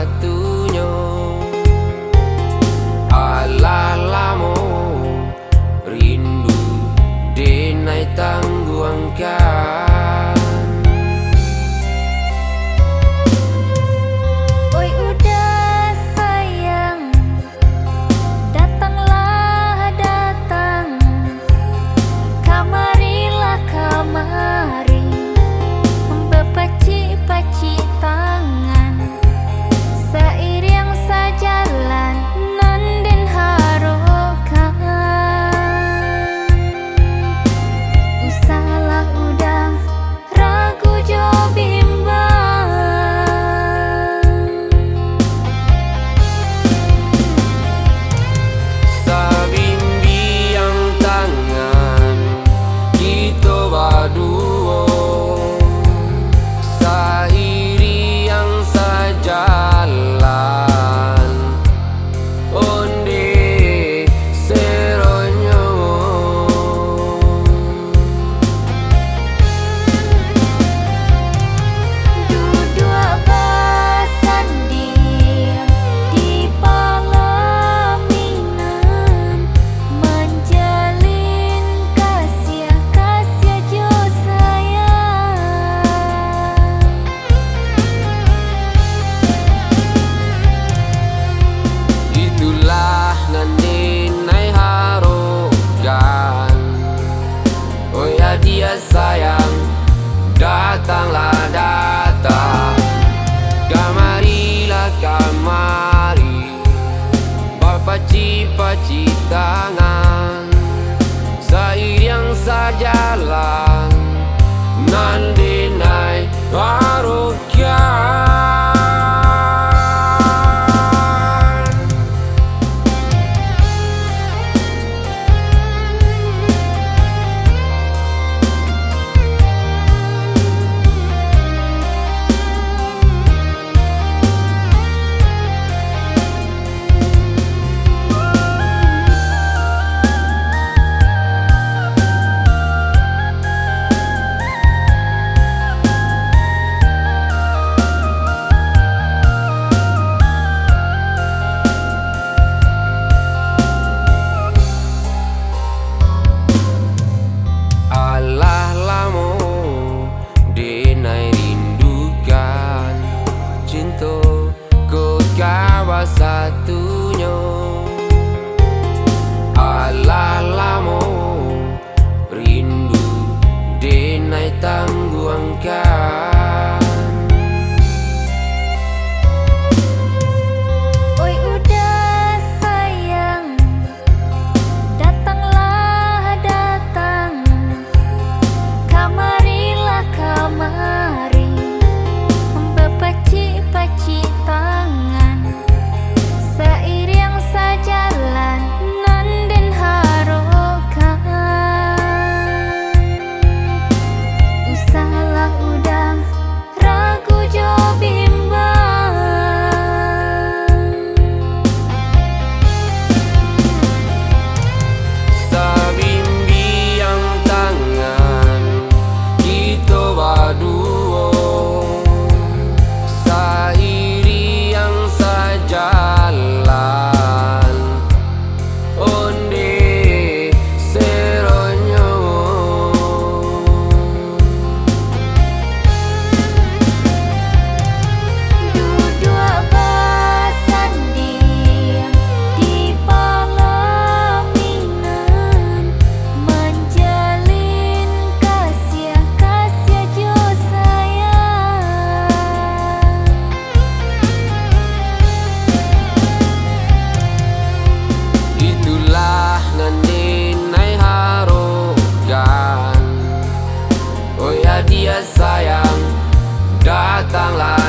satunya. Alah lamo rindu denai tangguhkan. Oi udah sayang, datanglah datang, kamarilah kamari, bepaci-paci tangan, seiring sejalan nan den harokan. Usalah udah ragu jo bimbang, Sabimbiang tangan kita berdua, sairi yang sejalan, onde seronyo. dua bersanding di pelaminan, menjalin kasih jo sayang. Itulah nanti nai harogan. Oh ya dia sayang, datanglah datang, kamarilah kamari, berpaci-paci tangan, seiring sejalan nan denai harogan. Alah lamo denai rindukan, cinta ku kawa satunya. Alah lamo rindu denai tangguhkan. Oi udah sayang, datanglah datang, kamarilah kamari, bepaci-paci tangan, seiring sejalan nan den harokan. Usalah udah ragu jo bimbang, Sabimbiang tangan kita berdua, sairi yang sejalan, onde seronyo. dua bersanding di pelaminan, menjalin kasih jo sayang. Itulah nanti nai harogan. Oh ya dia sayang, datanglah